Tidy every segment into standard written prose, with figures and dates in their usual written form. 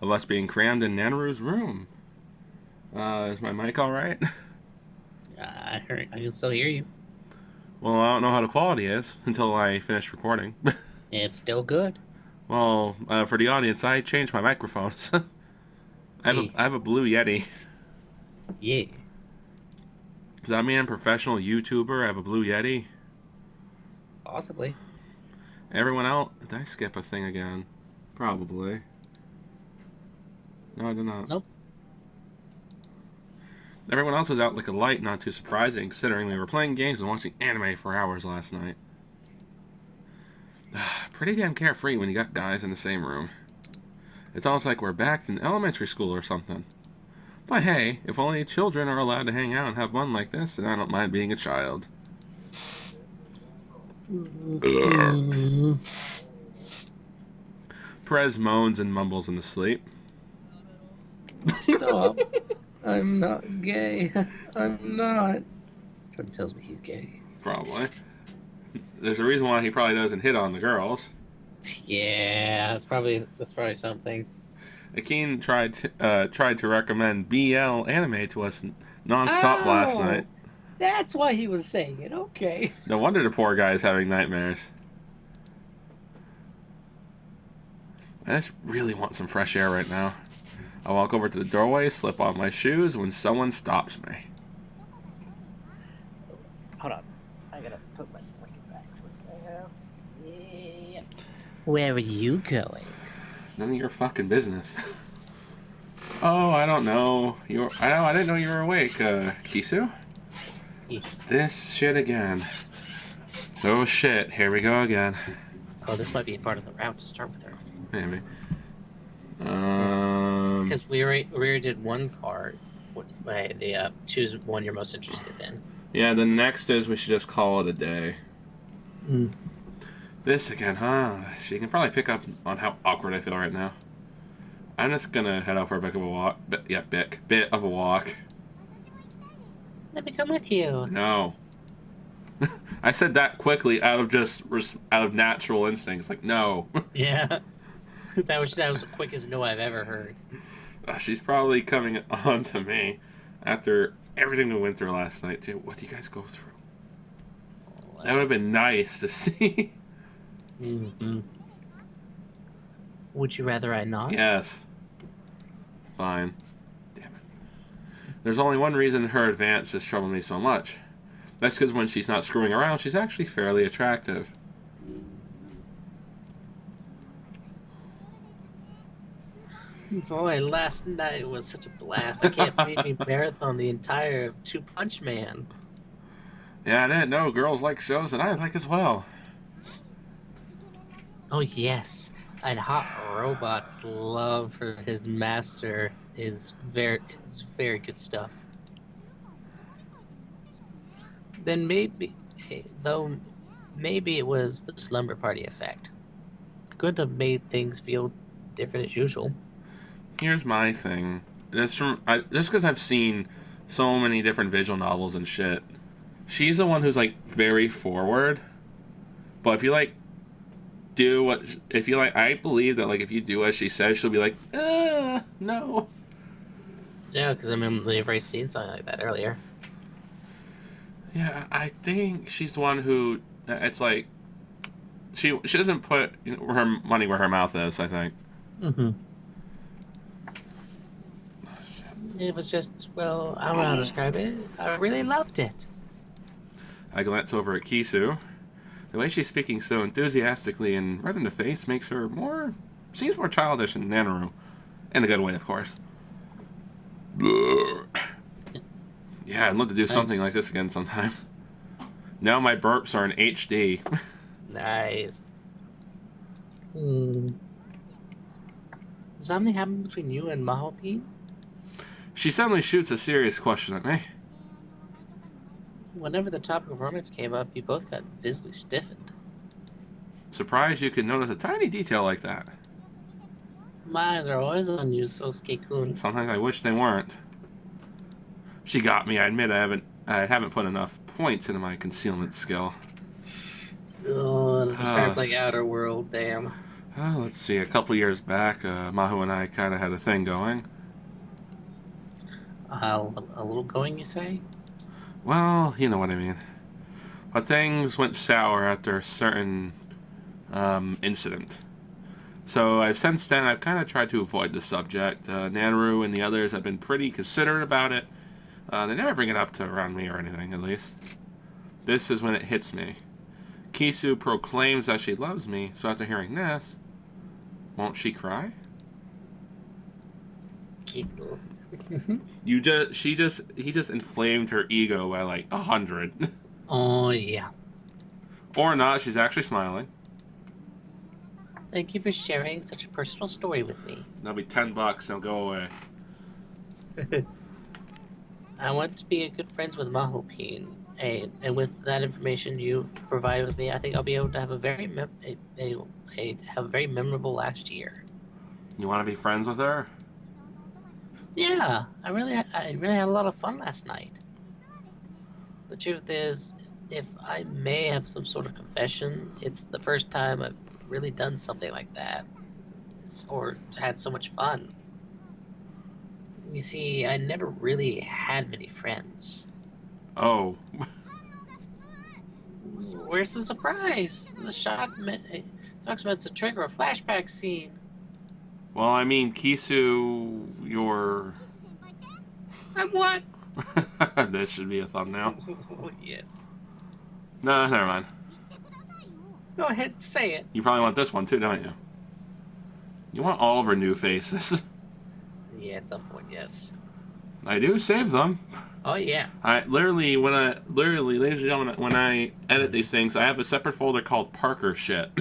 of us being crammed in Nanaru's room. Is my mic alright? I can still hear you. Well, I don't know how the quality is until I finish recording. It's still good. Well, for the audience, I changed my microphones. Yeah. I have a Blue Yeti. Yeah. Does that mean I'm a professional YouTuber? I have a Blue Yeti? Possibly. Everyone else... Did I skip a thing again? Probably. No, I did not. Nope. Everyone else is out like a light, not too surprising, considering we were playing games and watching anime for hours last night. Pretty damn carefree when you got guys in the same room. It's almost like we're back in elementary school or something. But hey, if only children are allowed to hang out and have fun like this, then I don't mind being a child. Perez moans and mumbles in his sleep. Stop. I'm not gay. I'm not. Someone tells me he's gay. Probably. There's a reason why he probably doesn't hit on the girls. Yeah, that's probably something. Akeen tried to recommend BL anime to us nonstop last night. That's why he was saying it. Okay. No wonder the poor guy is having nightmares. I just really want some fresh air right now. I walk over to the doorway, slip on my shoes when someone stops me. Hold on. I gotta put my blanket back quick. Yeah. Where are you going? None of your fucking business. Oh, I don't know. I didn't know you were awake, Kisu. Yeah. This shit again. Oh shit, here we go again. Oh, this might be a part of the route to start with her. Maybe. Because we already did one part. Choose one you're most interested in. Yeah, the next is we should just call it a day. Mm. This again, huh? She can probably pick up on how awkward I feel right now. I'm just gonna head out for a bit of a walk. Bit of a walk. Let me come with you. No. I said that quickly out of natural instincts. Like, no. Yeah. That was the quickest no I've ever heard. She's probably coming on to me after everything we went through last night, too. What do you guys go through? That would have been nice to see. Mm-hmm. Would you rather I not? Yes. Fine. Damn it. There's only one reason her advance is troubling me so much. That's because when she's not screwing around, she's actually fairly attractive. Boy, last night was such a blast. I can't believe we marathon the entire Two Punch Man. Yeah, I didn't know girls like shows that I like as well. Oh yes, and Hot Robot's love for his master is very good stuff. Then maybe it was the slumber party effect. Could have made things feel different as usual. Here's my thing. Just because I've seen so many different visual novels and shit. She's the one who's like very forward. But if you like I believe that like if you do as she says, she'll be like, no. Yeah, because I mean they've already seen something like that earlier. Yeah, I think she's the one who it's like she doesn't put her money where her mouth is, I think. Mm-hmm. It was just, well, I don't know how to describe it. I really loved it. I glance over at Kisu. The way she's speaking so enthusiastically and right in the face makes her seems more childish than Nanaru. In a good way, of course. Yeah, I'd love to do something like this again sometime. Now my burps are in HD. Nice. Did something happen between you and Mahopin? She suddenly shoots a serious question at me. Whenever the topic of romance came up, you both got visibly stiffened. Surprised you could notice a tiny detail like that. My eyes are always on you, Sosuke-kun. Sometimes I wish they weren't. She got me. I admit I haven't put enough points into my concealment skill. Oh, started playing Outer World, damn. Let's see. A couple years back, Mahu and I kind of had a thing going. A little going, you say? Well, you know what I mean. But things went sour after a certain incident. So since then, I've kind of tried to avoid the subject. Nanaru and the others have been pretty considerate about it. They never bring it up to around me or anything, at least. This is when it hits me. Kisu proclaims that she loves me, so after hearing this, won't she cry? Keep He just inflamed her ego by like 100. Oh, yeah. Or not, she's actually smiling. Thank you for sharing such a personal story with me. That'll be $10, they'll go away. I want to be good friends with Mahopin, and with that information you provided with me, I think I'll be able to have a very memorable last year. You want to be friends with her? Yeah, I really had a lot of fun last night. The truth is, if I may have some sort of confession, it's the first time I've really done something like that, or had so much fun. You see, I never really had many friends. Oh. Where's the surprise? The shot talks about to trigger a flashback scene. Well, I mean, Kisu, you're... I'm what? This should be a thumbnail. Yes. No, never mind. Go ahead, say it. You probably want this one too, don't you? You want all of her new faces. Yeah, at some point, yes. I do save them. Oh yeah. Ladies and gentlemen, when I edit these things, I have a separate folder called Parker shit.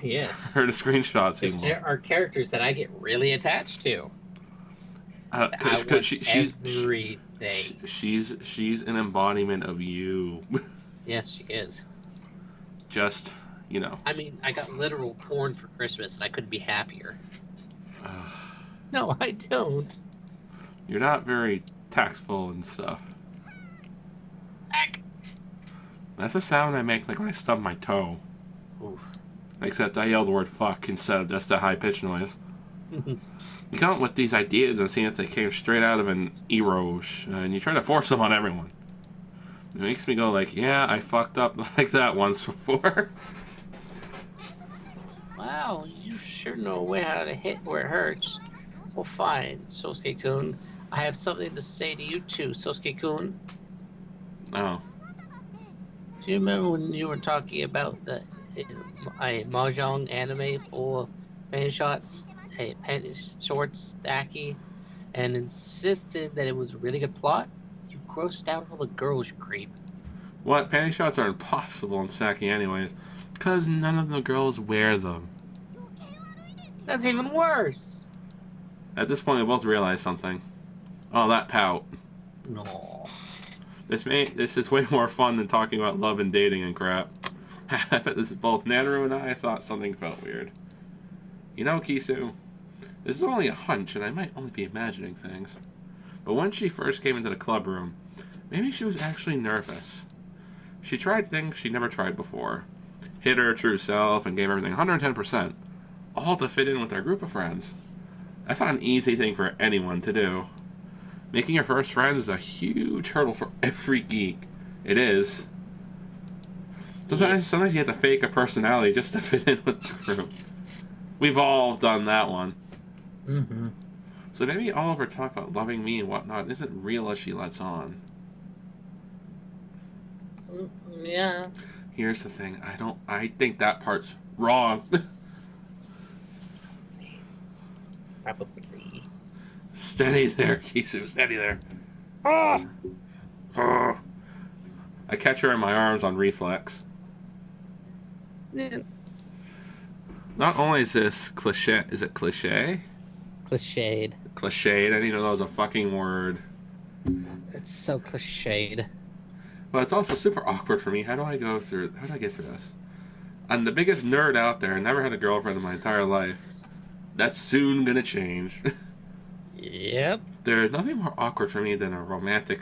Yes. For the screenshots Because there are characters that I get really attached to. Because everything. she's an embodiment of you. Yes, she is. Just, you know. I mean, I got literal porn for Christmas, and I couldn't be happier. No, I don't. You're not very tactful and stuff. Heck. That's a sound I make like when I stub my toe. Oof. Except I yell the word fuck instead of just a high-pitched noise. You come up with these ideas and see if they came straight out of an eroge, and you try to force them on everyone. It makes me go like, yeah, I fucked up like that once before. Wow, you sure know how to hit where it hurts. Well, fine, Sosuke-kun. I have something to say to you too, Sosuke-kun. Oh. Do you remember when you were talking about a mahjong anime full of penny shots, penny shorts, stacky, and insisted that it was a really good plot? You grossed out all the girls, you creep. What? Panty shots are impossible in Saki anyways, because none of the girls wear them. That's even worse. At this point, we both realize something. Oh, that pout. No. This is way more fun than talking about love and dating and crap. I bet this is both Nanaru and I thought something felt weird. You know, Kisu, this is only a hunch, and I might only be imagining things. But when she first came into the club room, maybe she was actually nervous. She tried things she never tried before. Hid her true self and gave everything 110%, all to fit in with our group of friends. That's not an easy thing for anyone to do. Making your first friends is a huge hurdle for every geek. It is. Sometimes you have to fake a personality just to fit in with the group. We've all done that one. Mm-hmm. So maybe all of her talk about loving me and whatnot isn't real as she lets on. Yeah. Here's the thing. I think that part's wrong. Probably. Steady there, Kisu. Steady there. Oh. Oh. I catch her in my arms on reflex. Yeah. Not only is this cliche... Is it cliche? Cliched. Cliched. I didn't know that was a fucking word. It's so cliched. But it's also super awkward for me. How do I get through this? I'm the biggest nerd out there. I never had a girlfriend in my entire life. That's soon gonna change. Yep. There's nothing more awkward for me than romantic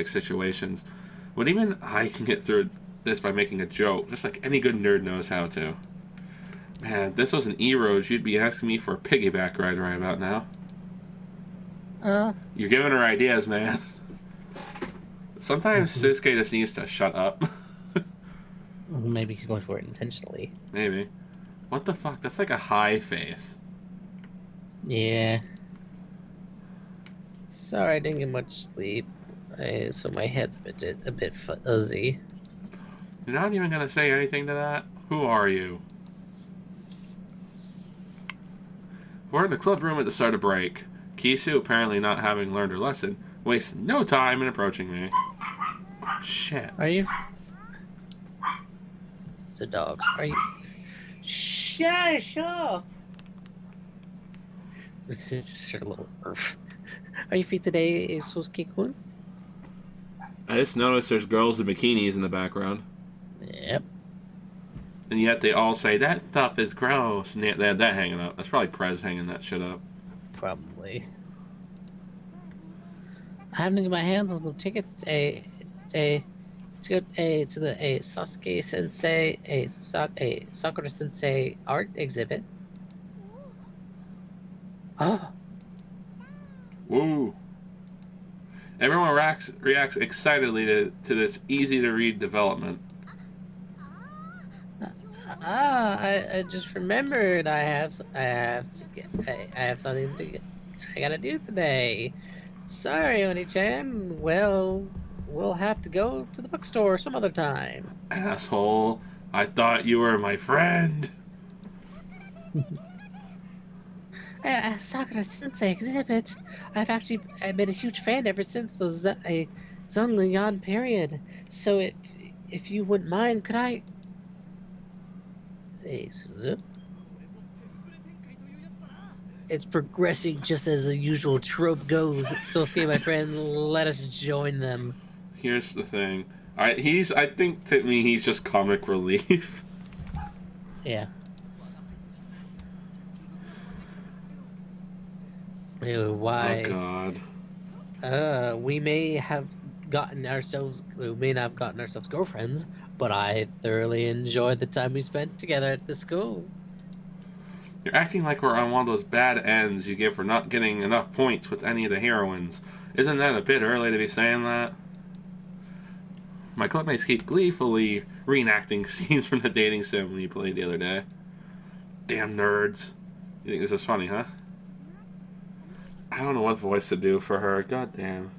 situations. But even I can get through this by making a joke, just like any good nerd knows how to. Man, if this was an E-Rose, you'd be asking me for a piggyback ride right about now. You're giving her ideas, man. Sometimes Susuke just needs to shut up. Maybe he's going for it intentionally. Maybe. What the fuck? That's like a high face. Yeah. Sorry, I didn't get much sleep, so my head's a bit fuzzy. You're not even gonna say anything to that? Who are you? We're in the club room at the start of break. Kisu, apparently not having learned her lesson, wastes no time in approaching me. Shit. Are you? It's the dogs. Are you? Shut up! Just a little earth. Are you free today, Sosuke-kun? I just noticed there's girls in bikinis in the background. Yep. And yet they all say, that stuff is gross. And they had that hanging up. That's probably Prez hanging that shit up. Probably. I haven't got my hands on some tickets to the Sasuke Sensei, Sakura Sensei art exhibit. Oh. Woo. Everyone reacts excitedly to this easy-to-read development. I just remembered I have something I gotta do today. Sorry, Oni-chan. Well, we'll have to go to the bookstore some other time. Asshole. I thought you were my friend. Sakura Sensei exhibit. I've been a huge fan ever since the Zhonglian period. So if you wouldn't mind, could I? Hey, Suzu. It's progressing just as the usual trope goes. Sosuke, my friend, let us join them. Here's the thing. I think to me he's just comic relief. Yeah. Ew, why? Oh God. We may not have gotten ourselves girlfriends, but I thoroughly enjoyed the time we spent together at the school. You're acting like we're on one of those bad ends you give for not getting enough points with any of the heroines. Isn't that a bit early to be saying that? My clubmates keep gleefully reenacting scenes from the dating sim we played the other day. Damn nerds. You think this is funny, huh? I don't know what voice to do for her. God damn.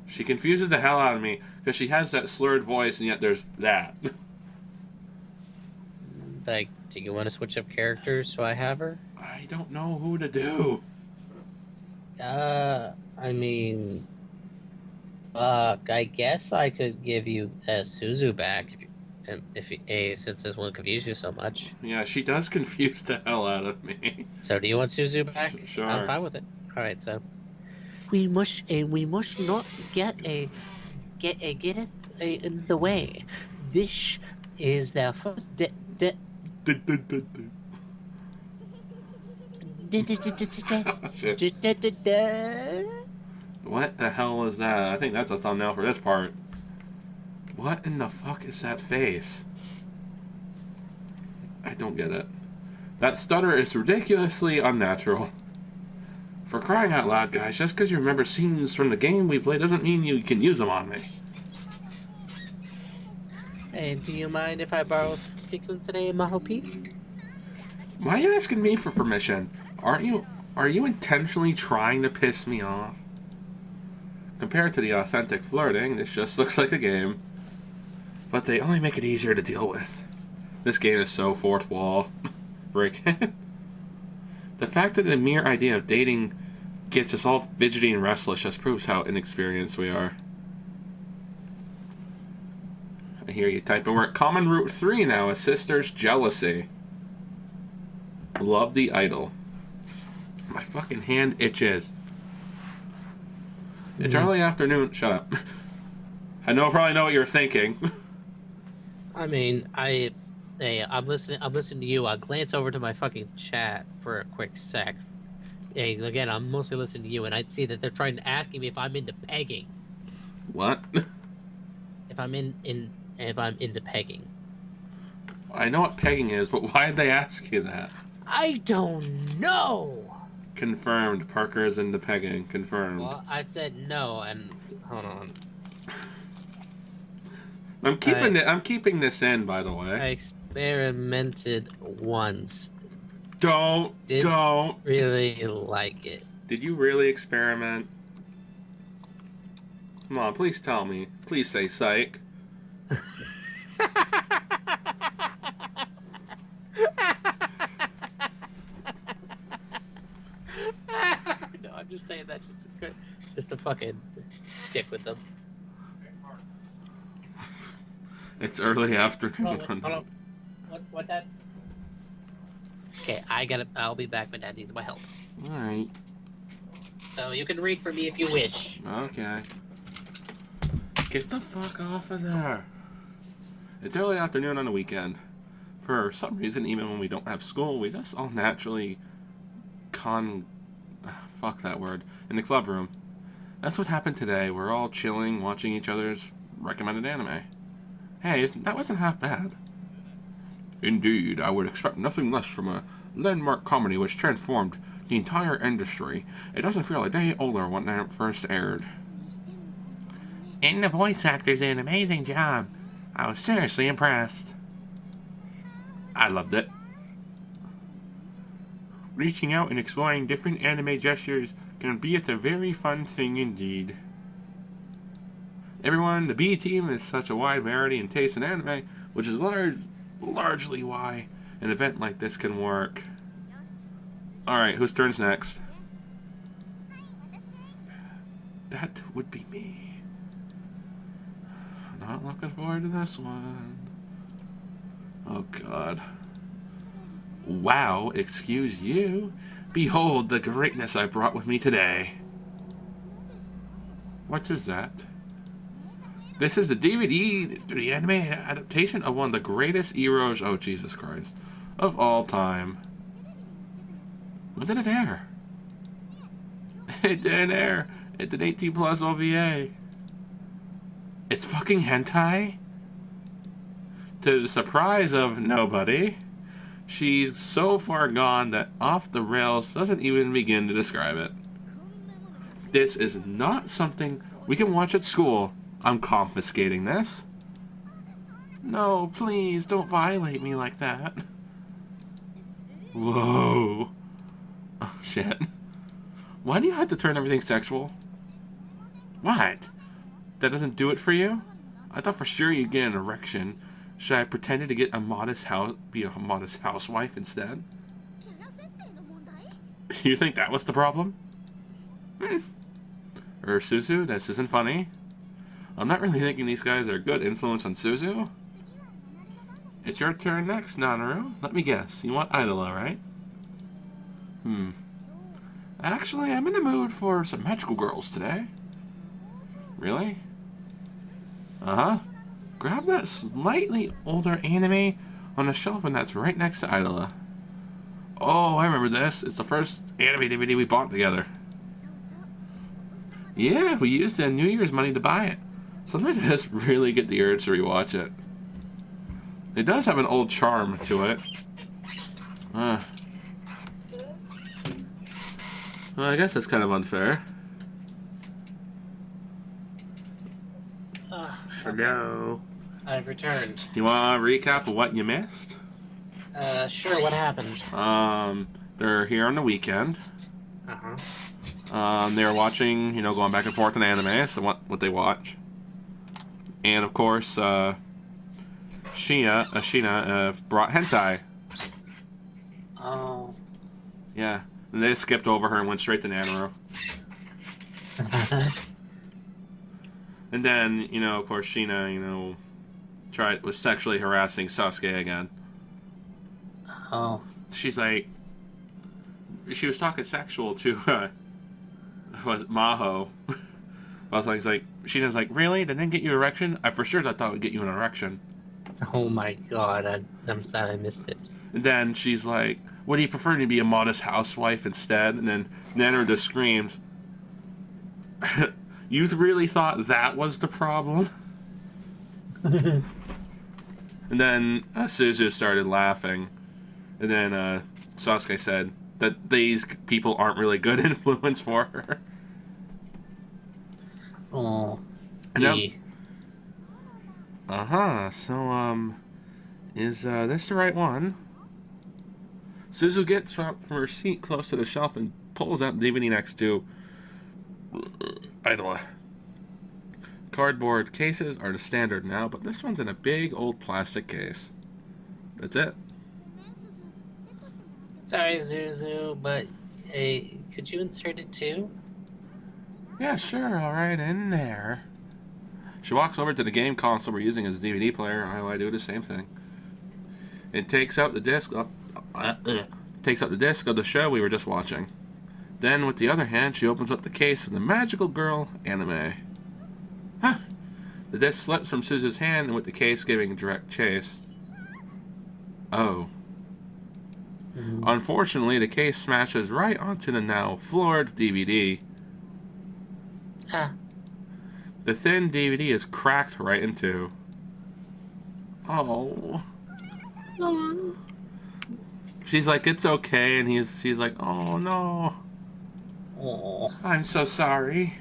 She confuses the hell out of me because she has that slurred voice and yet there's that. Like, do you want to switch up characters so I have her? I don't know who to do. I mean, I guess I could give you Suzu back since this one confused you so much. Yeah, she does confuse the hell out of me. So, do you want Suzu back? Sure. I'm fine with it. All right, so we must not get it in the way. This is their first What the hell is that? I think that's a thumbnail for this part. What in the fuck is that face? I don't get it. That stutter is ridiculously unnatural. For crying out loud, guys, just because you remember scenes from the game we played doesn't mean you can use them on me. Hey, do you mind if I borrow Stickle today, Mahopi? Why are you asking me for permission? Are you intentionally trying to piss me off? Compared to the authentic flirting, this just looks like a game. But they only make it easier to deal with. This game is so fourth wall. Break. The fact that the mere idea of dating gets us all fidgety and restless just proves how inexperienced we are. I hear you typing. We're at Common Root 3 now, a sister's jealousy. Love the idol. My fucking hand itches. It's early afternoon. Shut up. I probably know what you're thinking. I mean, I'm listening to you. I'll glance over to my fucking chat for a quick sec. Hey, again, I'm mostly listening to you, and I'd see that they're trying to ask me if I'm into pegging. What? If I'm into pegging. I know what pegging is, but why'd they ask you that? I don't know. Confirmed. Parker is into pegging. Confirmed. Well, I said no, and hold on. I'm keeping this in, by the I way. experimented once. Don't. Really like it. Did you really experiment? Come on, please tell me. Please say psych. No, I'm just saying that just to fucking dick with them. It's early afternoon. Hold on. What that? Okay, I'll be back. My dad needs my help. Alright. So you can read for me if you wish. Okay. Get the fuck off of there. It's early afternoon on the weekend. For some reason, even when we don't have school, we just all naturally fuck that word. In the club room. That's what happened today. We're all chilling, watching each other's recommended anime. Hey, that wasn't half bad. Indeed, I would expect nothing less from a landmark comedy which transformed the entire industry. It doesn't feel a day older when it first aired. And the voice actors did an amazing job. I was seriously impressed. I loved it. Reaching out and exploring different anime gestures can be a very fun thing indeed. Everyone, the B team is such a wide variety in taste in anime, which is largely why an event like this can work. Alright, whose turn's next? That would be me. Not looking forward to this one. Oh god. Wow, excuse you. Behold the greatness I brought with me today. What is that? This is the DVD, the anime adaptation of one of the greatest heroes, oh Jesus Christ, of all time. When did it air? It didn't air. It's an 18 plus OVA. It's fucking hentai? To the surprise of nobody, she's so far gone that off the rails doesn't even begin to describe it. This is not something we can watch at school. I'm confiscating this. No, please, don't violate me like that. Whoa. Oh, shit. Why do you have to turn everything sexual? What? That doesn't do it for you? I thought for sure you'd get an erection. Should I have pretended to be a modest housewife instead? You think that was the problem? Suzu, this isn't funny. I'm not really thinking these guys are a good influence on Suzu. It's your turn next, Nanaru. Let me guess. You want Idola, right? Actually, I'm in the mood for some magical girls today. Really? Uh-huh. Grab that slightly older anime on the shelf, and that's right next to Idola. Oh, I remember this. It's the first anime DVD we bought together. Yeah, we used the New Year's money to buy it. Sometimes I just really get the urge to rewatch it. It does have an old charm to it. Well, I guess that's kind of unfair. Hello. I've returned. You want a recap of what you missed? Sure, what happened? They're here on the weekend. Uh-huh. They're watching, going back and forth in anime, so what they watch. And of course, Sheena brought hentai. Oh. Yeah. And they just skipped over her and went straight to Nanaro. And then, of course, Sheena, was sexually harassing Sasuke again. Oh. She's like, she was talking sexual to, was Maho. She's like, Sheena's like, really? They didn't get you an erection? I for sure thought it would get you an erection. Oh my god, I'm sad I missed it. And then she's like, would you prefer to be a modest housewife instead? And then Nanner just screams, you really thought that was the problem? And then Suzu started laughing. And then Sasuke said that these people aren't really good influence for her. Oh, And now, gee. so, is this the right one? Suzu gets up from her seat close to the shelf and pulls out the DVD next to Idla. Cardboard cases are the standard now, but this one's in a big old plastic case. That's it. Sorry, Zuzu, but hey, could you insert it too? Yeah, sure, alright, in there. She walks over to the game console we're using as a DVD player. I do the same thing. It takes out the disc takes out the disc of the show we were just watching. Then, with the other hand, she opens up the case of the Magical Girl anime. Huh. The disc slips from Suzu's hand, and with the case giving direct chase. Oh. Mm-hmm. Unfortunately, the case smashes right onto the now floored DVD. Ah. The thin DVD is cracked right in two. Oh. She's like, it's okay, and she's like, oh no. Oh. I'm so sorry.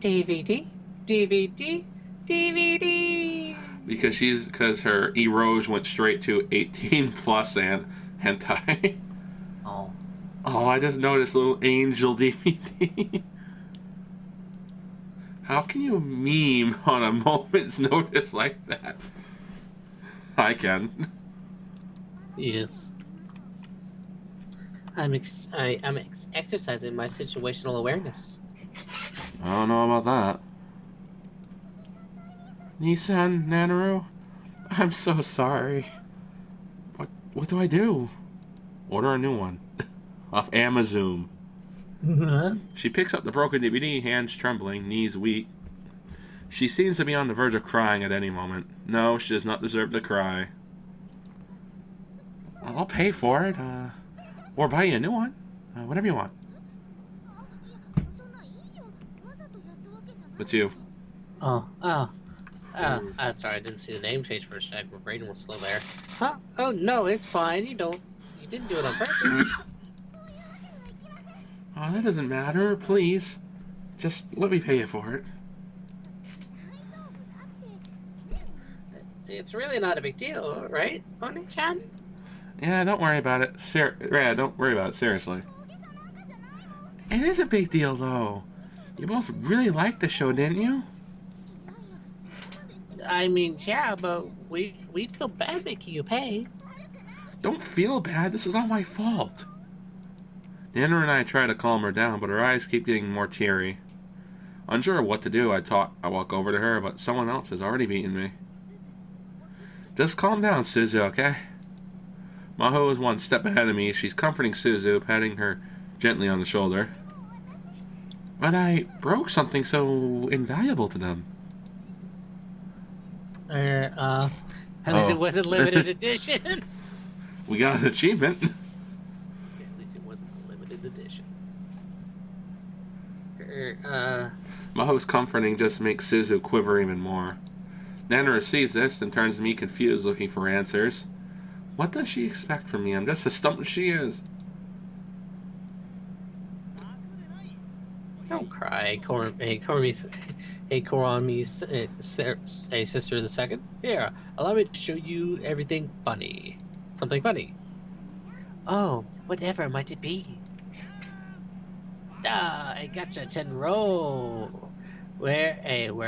DVD, DVD, DVD. Because her eroge went straight to 18 plus and hentai. Oh. Oh, I just noticed little angel DVD. How can you meme on a moment's notice like that? I can. Yes. I'm exercising my situational awareness. I don't know about that. Nissan, Nanaru, I'm so sorry. What do I do? Order a new one. Off Amazon. She picks up the broken DVD, hands trembling, knees weak. She seems to be on the verge of crying at any moment. No, she does not deserve to cry. I'll pay for it, or buy you a new one. Whatever you want. What's you? Sorry, I didn't see the name change for a sec. My brain was slow there. Huh? Oh no, it's fine. You didn't do it on purpose. Oh, that doesn't matter. Please, just let me pay you for it. It's really not a big deal, right, Oni-chan? Yeah, don't worry about it. Don't worry about it. Seriously. It is a big deal, though. You both really liked the show, didn't you? I mean, yeah, but we'd feel bad making you pay. Don't feel bad. This is all my fault. Nana and I try to calm her down, but her eyes keep getting more teary. Unsure of what to do, I walk over to her, but someone else has already beaten me. Just calm down, Suzu, okay? Maho is one step ahead of me. She's comforting Suzu, patting her gently on the shoulder. But I broke something so invaluable to them. At least it wasn't limited edition. We got an achievement. Yeah, at least it wasn't a limited edition. Maho's comforting just makes Suzu quiver even more. Nana sees this and turns to me confused, looking for answers. What does she expect from me? I'm just as stumped as she is. Don't cry, Korami's sister of the second. Here, allow me to show you everything funny. Something funny. Oh, whatever might it be? I gotcha 10 row. Where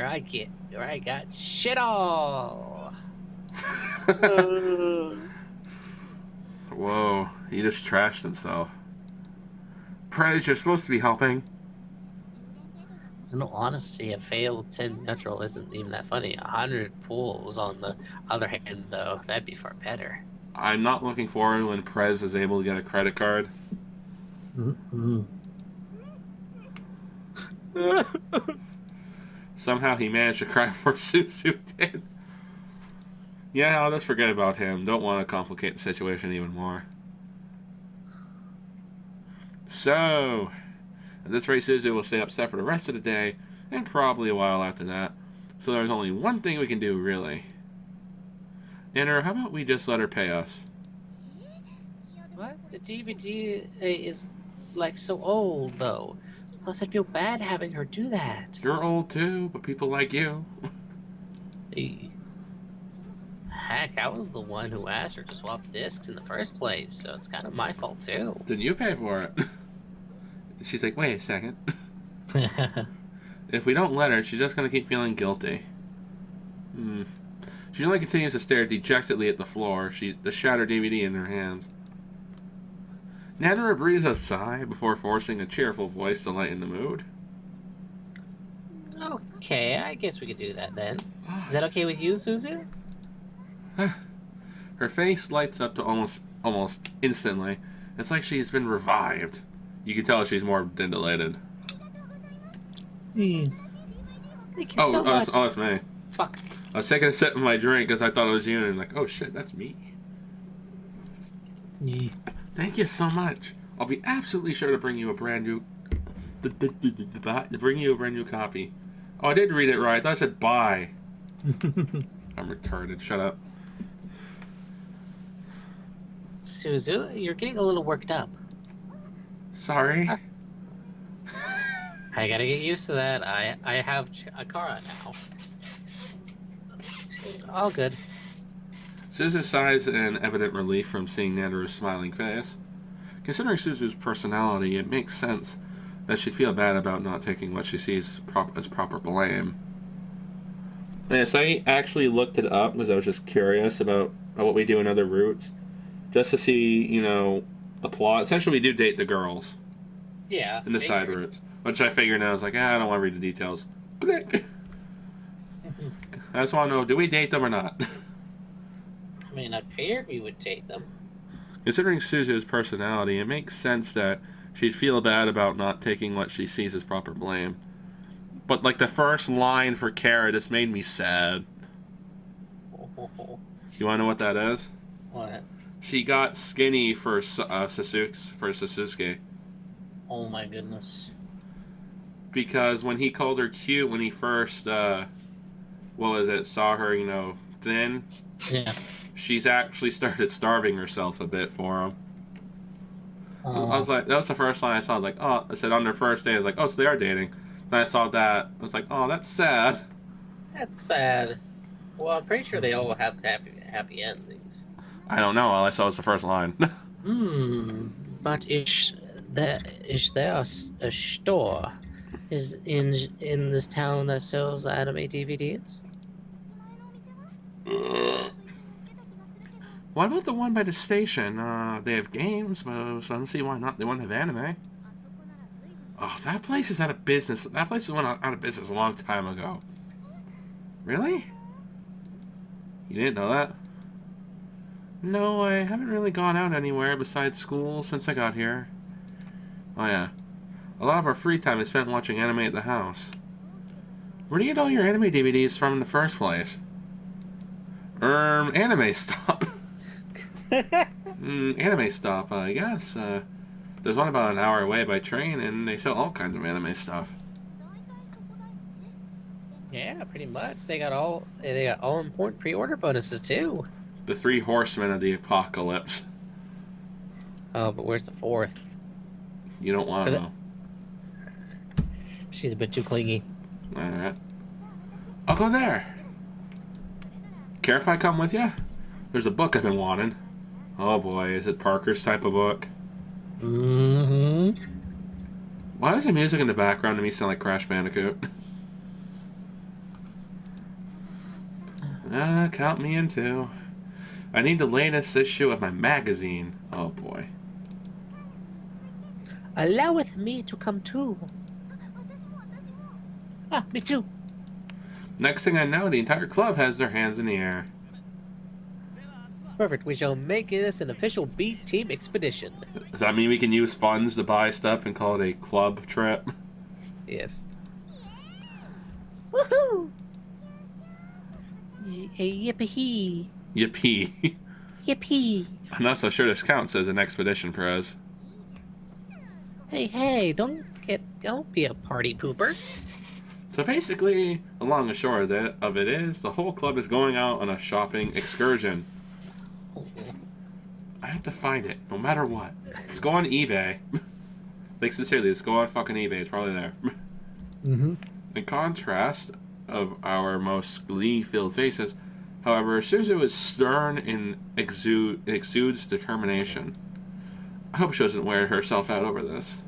I got shit all. Whoa, he just trashed himself. Prez, you're supposed to be helping. In all honesty, a failed 10 neutral isn't even that funny. 100 pools, on the other hand, though, that'd be far better. I'm not looking forward when Prez is able to get a credit card. Mm-hmm. Somehow he managed to cry before Suzu did. Yeah, I'll just forget about him. Don't want to complicate the situation even more. So, at this rate, Suzu will stay upset for the rest of the day, and probably a while after that. So there's only one thing we can do, really. Nanner, how about we just let her pay us? What? The DVD is like so old, though. Plus, I'd feel bad having her do that. You're old too, but people like you. Heck, I was the one who asked her to swap discs in the first place, so it's kind of my fault too. Then you pay for it. She's like, wait a second. If we don't let her, she's just going to keep feeling guilty. She only continues to stare dejectedly at the floor, the shattered DVD in her hands. Nanner breathes a sigh before forcing a cheerful voice to lighten the mood. Okay, I guess we could do that then. Is that okay with you, Suzu? Her face lights up to almost instantly. It's like she's been revived. You can tell she's more than delighted. Thank you so much. It's me. Fuck. I was taking a sip of my drink because I thought it was you, and I'm like, oh shit, that's me. Thank you so much. I'll be absolutely sure to bring you a brand new copy. Oh, I did read it right. I thought I said bye. I'm retarded. Shut up. Suzu, you're getting a little worked up. Sorry. I gotta get used to that. I have a car now. All good. Suzu sighs in evident relief from seeing Nandaru's smiling face. Considering Suzu's personality, it makes sense that she'd feel bad about not taking what she sees as proper blame. Yes, I actually looked it up because I was just curious about what we do in other routes. Just to see, the plot. Essentially, we do date the girls. Yeah. In the side routes. Which I figured now, I was like, I don't want to read the details. I just want to know, do we date them or not? I mean, I figured we would date them. Considering Suzu's personality, it makes sense that she'd feel bad about not taking what she sees as proper blame. But, the first line for Kara just made me sad. You want to know what that is? What? She got skinny for Sasuke. Oh my goodness. Because when he called her cute when he first, saw her, thin. Yeah. She's actually started starving herself a bit for him. I was like, that was the first line I saw. I was like, oh, I said on their first day, I was like, oh, so they are dating. Then I saw that. I was like, oh, that's sad. That's sad. Well, I'm pretty sure they all have happy endings. I don't know. All I saw was the first line. But is there a store in this town that sells anime DVDs? What about the one by the station? They have games, but I don't see why not. They want to have anime. Oh, that place is out of business. That place went out of business a long time ago. Really? You didn't know that? No, I haven't really gone out anywhere besides school since I got here. Oh yeah. A lot of our free time is spent watching anime at the house. Where do you get all your anime DVDs from in the first place? Anime Stop. Anime Stop, I guess. There's one about an hour away by train, and they sell all kinds of anime stuff. Yeah, pretty much. They got all important pre-order bonuses too. The 3 horsemen of the apocalypse. Oh, but where's the 4th? You don't want to know. She's a bit too clingy. Alright. I'll go there. Care if I come with you? There's a book I've been wanting. Oh boy, is it Parker's type of book? Mm-hmm. Why is the music in the background to me sound like Crash Bandicoot? Count me in too. I need the latest issue of my magazine. Oh boy. Alloweth me to come too. Ah, me too. Next thing I know, the entire club has their hands in the air. Perfect. We shall make this an official B-team expedition. Does that mean we can use funds to buy stuff and call it a club trip? Yes. Woohoo! Yippee! Yippee. Yippee! I'm not so sure this counts as an expedition, Perez. Hey, don't be a party pooper. So basically, the long and short of it is, the whole club is going out on a shopping excursion. Oh, I have to find it, no matter what. Let's go on eBay. Like, sincerely, let's go on fucking eBay. It's probably there. mm-hmm. In contrast of our most glee-filled faces, however, Suzu is stern and exudes determination. I hope she doesn't wear herself out over this.